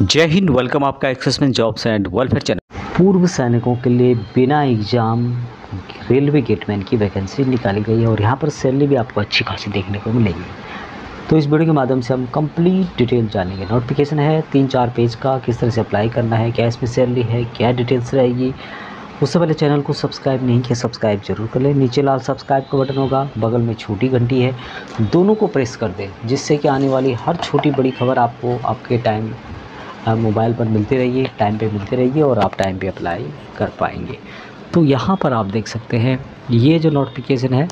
जय हिंद। वेलकम आपका assessment jobs and welfare channel. पूर्व सैनिकों के लिए बिना एग्ज़ाम रेलवे गेटमैन की वैकेंसी निकाली गई है और यहाँ पर सैलरी भी आपको अच्छी खासी देखने को मिलेगी। तो इस वीडियो के माध्यम से हम कंप्लीट डिटेल जानेंगे। नोटिफिकेशन है 3-4 पेज का, किस तरह से अप्लाई करना है, क्या इसमें सैलरी है, क्या डिटेल्स रहेगी। उससे पहले चैनल को सब्सक्राइब नहीं किया, सब्सक्राइब जरूर कर लें। नीचे लाल सब्सक्राइब का बटन होगा, बगल में छोटी घंटी है, दोनों को प्रेस कर दें, जिससे कि आने वाली हर छोटी बड़ी खबर आपको आपके टाइम मोबाइल पर मिलती रहिए, टाइम पे मिलती रहिए और आप टाइम पे अप्लाई कर पाएंगे। तो यहाँ पर आप देख सकते हैं ये जो नोटिफिकेशन है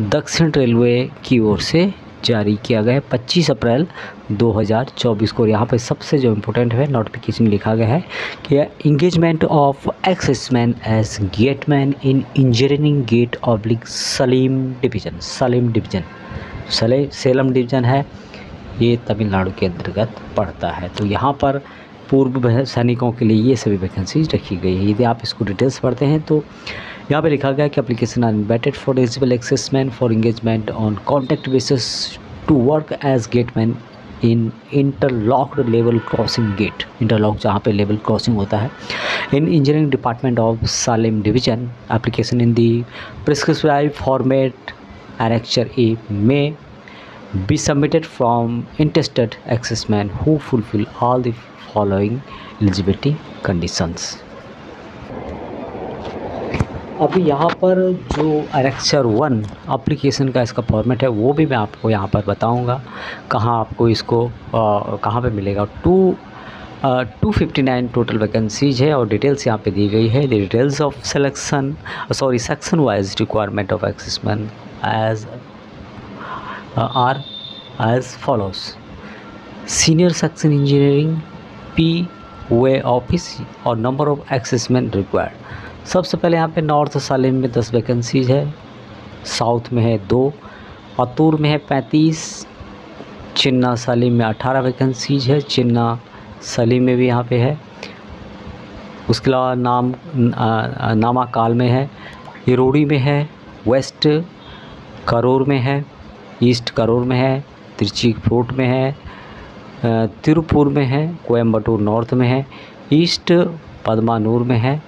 दक्षिण रेलवे की ओर से जारी किया गया है 25 अप्रैल 2024 को। यहाँ पर सबसे जो इम्पोर्टेंट है नोटिफिकेशन लिखा गया है कि engagement of एक्सेसमैन as gateman in engineering gate oblique Salem division. Salem division है, ये तमिलनाडु के अंतर्गत पड़ता है। तो यहाँ पर पूर्व सैनिकों के लिए ये सभी वैकेंसीज रखी गई है। यदि आप इसको डिटेल्स पढ़ते हैं तो यहाँ पे लिखा गया कि application are invited for eligible exservicemen for engagement on contract basis to work as gateman in interlocked level crossing gate. Interlock जहाँ पे लेवल क्रॉसिंग होता है in engineering department of Salem division. Application in the prescribed format annexure a में be submitted from interested accessmen who fulfill all the following eligibility conditions। अभी यहाँ पर जो annexure 1 application का इसका फॉर्मेट है वो भी मैं आपको यहाँ पर बताऊँगा कहाँ आपको इसको कहाँ पे मिलेगा। 259 टोटल वैकेंसीज है और डिटेल्स यहाँ पे दी गई है। The details of section wise requirement of एक्सेसमैन as are as follows: senior section engineering POA office और number of accessmen required। सबसे पहले यहाँ पे नॉर्थ सालेम में 10 वैकेंसीज है, साउथ में है 2, अतूर में है 35, चिन्ना सलीम में 18 वैकेंसीज है, चिन्ना सलीम में भी यहाँ पे है। उसके अलावा नामाकाल में है, इरोड़ी में है, वेस्ट करूर में है, ईस्ट करूर में है, त्रिची फोर्ट में है, तिरुपुर में है, कोयम्बटूर नॉर्थ में है, ईस्ट पदमानूर में है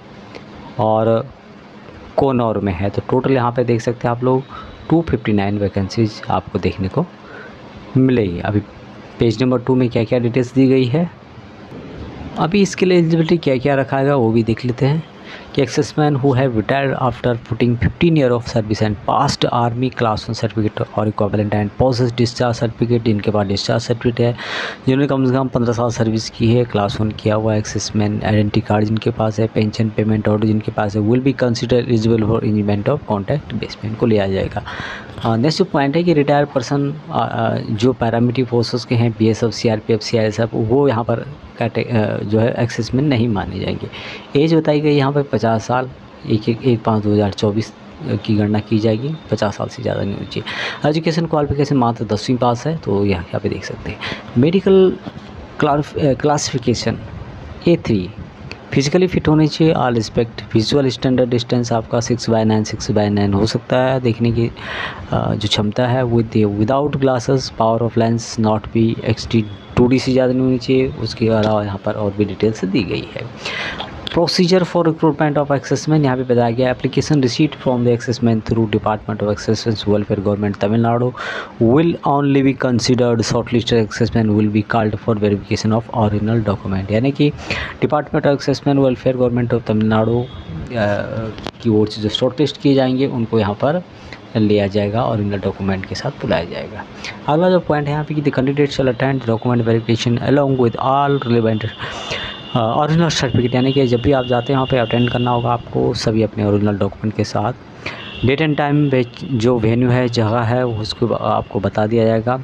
और कोनौर में है। तो टोटल यहाँ पे देख सकते हैं आप लोग 259 वैकेंसीज आपको देखने को मिलेगी। अभी पेज नंबर 2 में क्या क्या डिटेल्स दी गई है, अभी इसके लिए एलिजिबिलिटी क्या क्या रखा है वो भी देख लेते हैं कि exserviceman who have retired after putting 15 year of service and past army class 1 certificate और equivalent and possess discharge certificate, इनके पास डिस्चार्ज सर्टिफिकेट है, जिन्होंने कम से कम 15 साल सर्विस की है, क्लास 1 किया हुआ एक्सेसमैन आइडेंटिटी कार्ड जिनके पास है, पेंशन पेमेंट ऑर्डर जिनके पास है, will be consider eligible for engineering of contract basement को लिया जाएगा। नेक्स्ट पॉइंट है कि रिटायर्ड पर्सन जो पैरामिलिट्री फोर्सेस के हैं, BSF CRPF CISF, वो यहाँ पर जो है एक्सेसमैन नहीं माने जाएंगे। एज बताई गई यहाँ पर 50 साल, 1/5/2024 की गणना की जाएगी, 50 साल से ज़्यादा नहीं होनी चाहिए। एजुकेशन क्वालिफिकेशन मात्र 10वीं पास है, तो यहाँ पे देख सकते हैं। Medical classification A3 physically fit होनी चाहिए, all respect. Visual standard distance आपका 6/9 6/9 हो सकता है, देखने की जो क्षमता है without glasses, power of lens not be exceed 2D से ज़्यादा नहीं होनी चाहिए। उसके अलावा यहाँ पर और भी डिटेल्स दी गई है। प्रोसीजर फॉर रिक्रूटमेंट ऑफ एक्सेसमैन यहाँ पे बताया गया, application receipt from the एक्सेसमैन through department of एक्सेसमेंस welfare government Tamil Nadu will only be considered shortlisted एक्सेसमैन will be called for verification of original document. यानी कि department of एक्सेसमैन welfare government of Tamil Nadu की ओर से जो shortlist किए जाएंगे उनको यहाँ पर लिया जाएगा और ओरिजिनल डॉक्यूमेंट के साथ बुलाया जाएगा। अगला जो पॉइंट है यहाँ पे कि the candidate shell attend document verification along with all relevant original certificate. यानी कि जब भी आप जाते हैं वहाँ पे अटेंड करना होगा आपको सभी अपने ओरिजिनल डॉक्यूमेंट के साथ। डेट एंड टाइम जो वेन्यू है, जगह है, उसको आपको बता दिया जाएगा।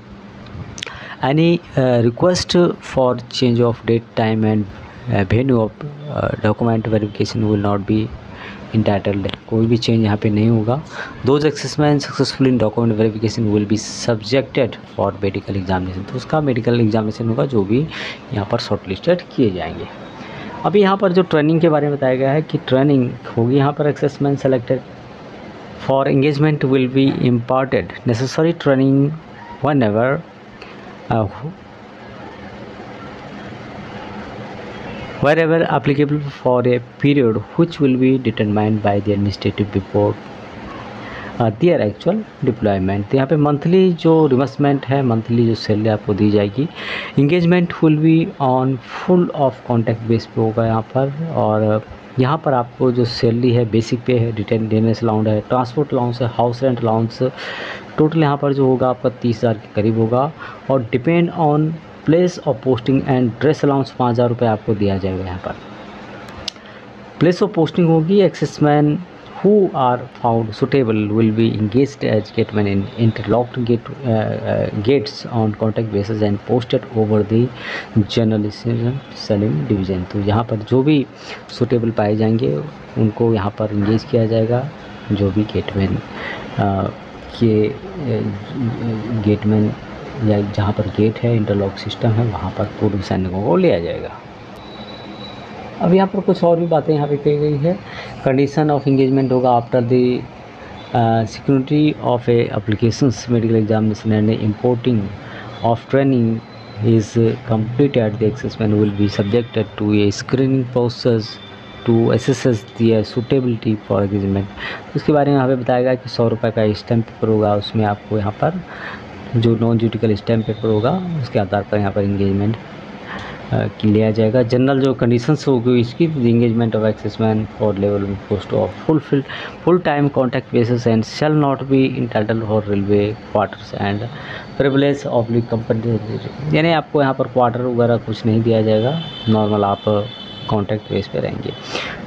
Any request for change of date time and venue of document verification will not be entitled. कोई भी चेंज यहाँ पे नहीं होगा। Those exserviceman successful in document verification will be subjected for medical examination. तो उसका मेडिकल एग्जामिनेशन होगा, जो भी यहाँ पर शॉर्टलिस्टेड किए जाएंगे। अभी यहाँ पर जो ट्रेनिंग के बारे में बताया गया है कि ट्रेनिंग होगी यहाँ पर exserviceman selected for engagement will be imparted necessary training whenever wherever applicable for a period which will be determined by the administrative before their actual deployment। तो यहाँ पे मंथली जो रिमबर्समेंट है, मंथली जो salary आपको दी जाएगी, engagement will be on full of contract base पे होगा यहाँ पर। और यहाँ पर आपको जो सैलरी है, बेसिक पे है, डिटेंडेंस अलाउंस है, ट्रांसपोर्ट अलाउंस है, हाउस रेंट अलाउंस, टोटल यहाँ पर जो होगा आपका 30,000 के करीब होगा। और depend on place of posting and dress allowance 5,000 रुपये आपको दिया जाएगा। यहाँ पर प्लेस ऑफ पोस्टिंग होगी, एक्सेसमैन who are found suitable will be engaged as gateman in interlocked gates on contract basis and posted over the journalism selling division। तो यहाँ पर जो भी सुटेबल पाए जाएंगे उनको यहाँ पर इंगेज किया जाएगा। जो भी गेटमैन गेटमैन या जहाँ पर गेट है, इंटरलॉक सिस्टम है, वहाँ पर पूर्व सैनिकों को लिया जाएगा। अब यहाँ पर कुछ और भी बातें यहाँ पे कही गई है। कंडीशन ऑफ इंगेजमेंट होगा after the security of A applications medical examination and importing of training is completed, the assessment will be subjected to a screening process to assess the suitability for engagement। उसके बारे में यहाँ पे बताया गया कि 100 रुपये का स्टैम्प पेपर होगा, उसमें आपको यहाँ पर जो नॉन जुडिकल स्टैम्प पेपर होगा उसके आधार पर यहाँ पर इंगेजमेंट लिया जाएगा। जनरल जो कंडीशंस होगी इसकी, engagement of exserviceman for level post of full time contract basis and shall not be entitled for railway quarters and privilege of the company. यानी आपको यहाँ पर क्वार्टर वगैरह कुछ नहीं दिया जाएगा, नॉर्मल आप कॉन्ट्रैक्ट बेस पे रहेंगे।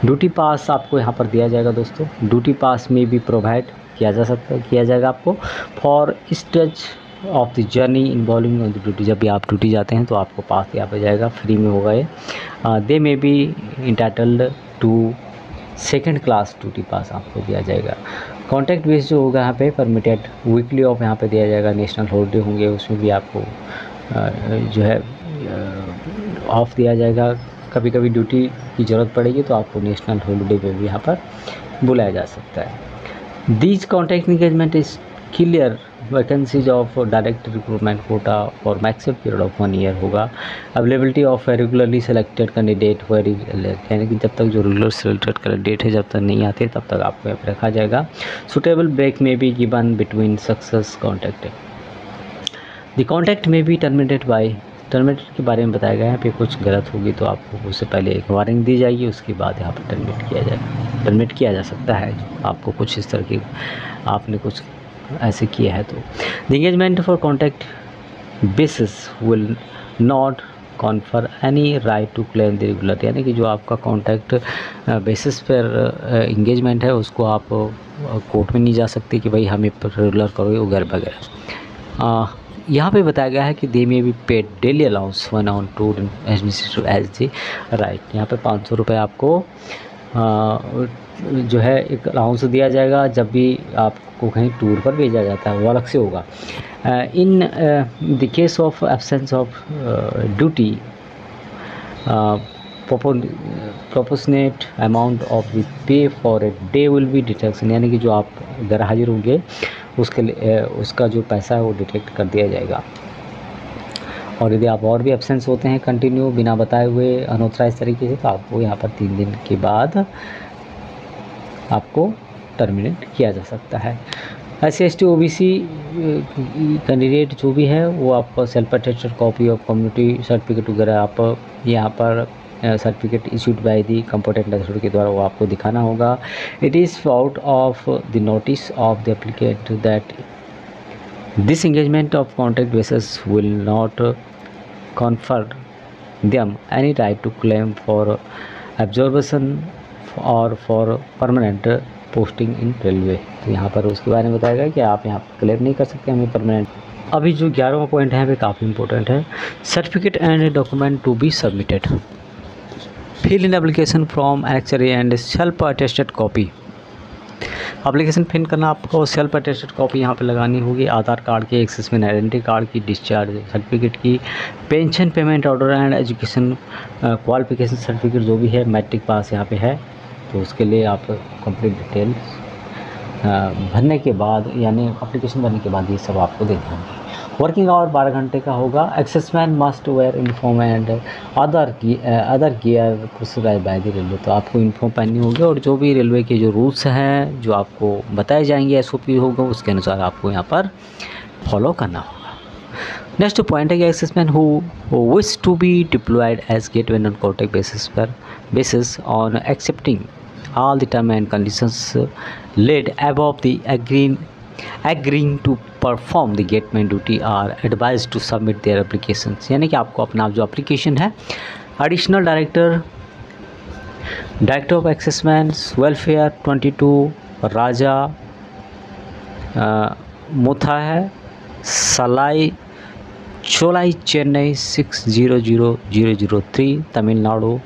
ड्यूटी पास आपको यहाँ पर दिया जाएगा दोस्तों। ड्यूटी पास में भी प्रोवाइड किया जाएगा आपको for stage of the journey involving on the duty. जब भी आप ड्यूटी जाते हैं तो आपको पास यहाँ पे जाएगा, फ्री में होगा ये। They may be entitled to second class duty pass आपको दिया जाएगा। कॉन्ट्रैक्ट बेस जो होगा यहाँ पे परमिटेड वीकली ऑफ यहाँ पे दिया जाएगा। नेशनल हॉलीडे होंगे उसमें भी आपको जो है ऑफ दिया जाएगा। कभी कभी ड्यूटी की ज़रूरत पड़ेगी तो आपको नेशनल हॉलीडे पे भी यहाँ पर बुलाया जा सकता है। These contract engagement is clear vacancies of direct recruitment quota for maximum period of 1 year होगा। Availability of regularly selected candidate यानी कि जब तक जो रेगुलर सेलेक्टेड कैंडिडेट है जब तक नहीं आते तब तक आपको यहाँ पर रखा जाएगा। सुटेबल ब्रेक में be given between success contract. The contract में बी टर्मिनेट के बारे में बताया गया है। पे कुछ गलत होगी तो आपको उससे पहले एक वार्निंग दी जाएगी, उसके बाद यहाँ पर टर्मिनेट किया जा सकता है। आपको कुछ इस तरह की आपने कुछ ऐसे किया है तो। The engagement for contract basis will not confer any right to claim the regular. यानी कि जो आपका कॉन्ट्रैक्ट बेसिस पर इंगेजमेंट है उसको आप कोर्ट में नहीं जा सकते कि भाई हमें रेगुलर करो वगैरह वगैरह। यहाँ पे बताया गया है कि they may be paid daily allowance when on tour administrative as the right. यहाँ पे 500 रुपये आपको जो है एक अलाउंस दिया जाएगा जब भी आपको कहीं टूर पर भेजा जाता है, वो अलग से होगा। In the case of absence of duty proportionate amount of the pay for a day will be detection. यानी कि जो आप गैर हाजिर होंगे उसके लिए उसका जो पैसा है वो डिटेक्ट कर दिया जाएगा। और यदि आप और भी एब्सेंस होते हैं कंटिन्यू बिना बताए हुए अनऑथराइज तरीके से तो आपको यहाँ पर 3 दिन के बाद आपको टर्मिनेट किया जा सकता है। SC ST OBC कैंडिडेट जो भी है वो आपको self attested copy of community certificate वगैरह आप यहाँ पर certificate issued by the competent authority के द्वारा वो आपको दिखाना होगा। It is out of the notice of the applicant that this engagement of contract basis will not confer them any right to claim for absorption or for permanent posting in railway। तो यहाँ पर उसके बारे में बताएगा कि आप यहाँ पर क्लेम नहीं कर सकते हमें परमानेंट। अभी जो 11वां पॉइंट है वो काफ़ी इंपॉर्टेंट है। Certificate and document to be submitted, fill in application form annexure and self attested copy. Application fill करना आपको सेल्फ अटेस्टेड कॉपी यहाँ पे लगानी होगी। आधार कार्ड की, एक्सेसमेंट आइडेंटिटी कार्ड की, डिस्चार्ज सर्टिफिकेट की, pension payment order and education qualification certificate जो भी है, मैट्रिक पास यहाँ पे है तो उसके लिए आप कंप्लीट डिटेल भरने के बाद यानी एप्लीकेशन भरने के बाद ये सब आपको देना होंगे। वर्किंग आवर 12 घंटे का होगा। Exserviceman must wear uniform and other gear prescribe by the railway, तो आपको यूनिफॉर्म पहननी होगी और जो भी रेलवे के जो रूल्स हैं जो आपको बताए जाएंगे SOP होगा उसके अनुसार आपको यहाँ पर फॉलो करना होगा। नेक्स्ट पॉइंट है कि exserviceman who wish to be deployed as gateman on contract basis on accepting all the terms and conditions laid above the agreeing to perform the gateman duty are advised to submit their applications। यानी कि आपको अपना जो application है additional director of एक्सेसमैन्स welfare 22 राजा मुथा है सलाई चोलाई चेन्नई 600003 तमिलनाडु,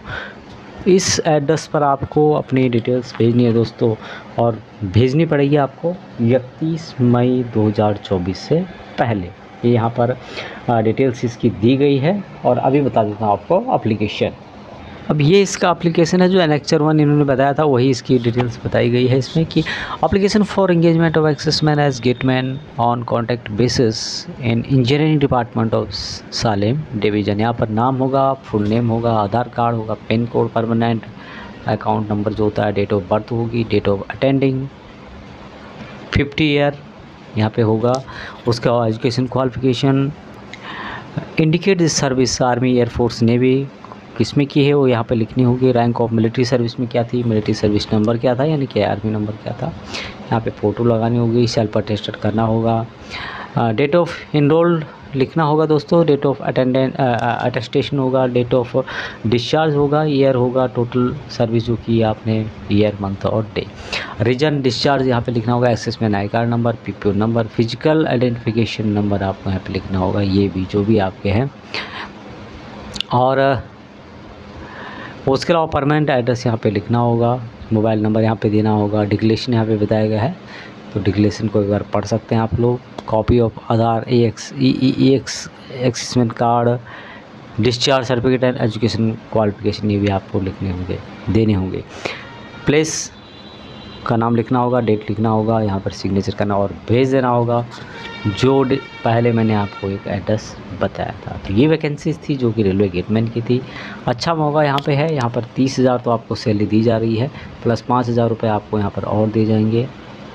इस address पर आपको अपनी डिटेल्स भेजनी है दोस्तों, और भेजनी पड़ेगी आपको 31 मई 2024 से पहले। ये यहाँ पर डिटेल्स इसकी दी गई है। और अभी बता देता हूँ आपको एप्लीकेशन। अब ये इसका एप्लीकेशन है जो एनेक्चर 1 इन्होंने बताया था, वही इसकी डिटेल्स बताई गई है इसमें कि application for engagement of एक्सेसमैन as gateman on contract basis in engineering department of Salem division. यहाँ पर नाम होगा, फुल नेम होगा, आधार कार्ड होगा, pin code, permanent account number जो होता है, डेट ऑफ बर्थ होगी, डेट ऑफ अटेंडिंग 50 ईयर यहाँ पे होगा। उसका education qualification indicate this service army air force navy किसमें की है वो यहाँ पे लिखनी होगी। रैंक ऑफ मिलिट्री सर्विस में क्या थी, मिलिट्री सर्विस नंबर क्या था, यानी कि आर्मी नंबर क्या था, यहाँ पे फ़ोटो लगानी होगी, सेल्फ अटेस्टेड करना होगा। डेट ऑफ इनरोल्ड लिखना होगा दोस्तों, डेट ऑफ अटेस्टेशन होगा, डेट ऑफ डिस्चार्ज होगा, ईयर होगा, टोटल सर्विस जो की आपने, ईयर, मंथ और डे। रीजन डिस्चार्ज यहाँ पे लिखना होगा, exserviceman I card number, PPO number, physical identification number आपको यहाँ पे लिखना होगा, ये भी जो भी आपके हैं। और उसके अलावा परमानेंट एड्रेस यहाँ पे लिखना होगा, मोबाइल नंबर यहाँ पे देना होगा। डिक्लेरेशन यहाँ पे बताया गया है, तो डिक्लेरेशन को एक बार पढ़ सकते हैं आप लोग। Copy of Aadhaar, exserviceman card, discharge certificate and education qualification, ये भी आपको लिखने होंगे, देने होंगे। प्लेस का नाम लिखना होगा, डेट लिखना होगा, यहाँ पर सिग्नेचर करना और भेज देना होगा जो पहले मैंने आपको एक एड्रेस बताया था। तो ये वैकेंसीज थी जो कि रेलवे गेटमैन की थी। अच्छा मौका यहाँ पे है, यहाँ पर 30,000 तो आपको सैलरी दी जा रही है, प्लस 5,000 रुपये आपको यहाँ पर और दिए जाएंगे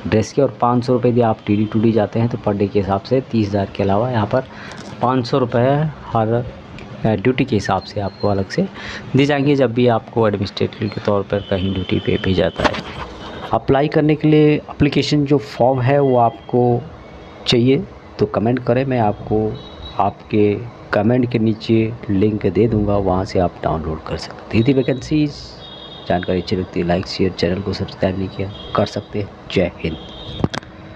ड्रेस के, और 500 रुपये यदि आप TD जाते हैं तो पर डे के हिसाब से 30,000 के अलावा यहाँ पर 500 रुपये हर ड्यूटी के हिसाब से आपको अलग से दी जाएंगे जब भी आपको एडमिनिस्ट्रेटिव के तौर पर कहीं ड्यूटी पे भेजा जाता है। अप्लाई करने के लिए एप्लीकेशन जो फॉर्म है वो आपको चाहिए तो कमेंट करें, मैं आपको आपके कमेंट के नीचे लिंक दे दूंगा, वहाँ से आप डाउनलोड कर सकते हैं। यदि वैकेंसीज जानकारी अच्छी लगती है, लाइक शेयर, चैनल को सब्सक्राइब नहीं किया कर सकते हैं। जय हिंद।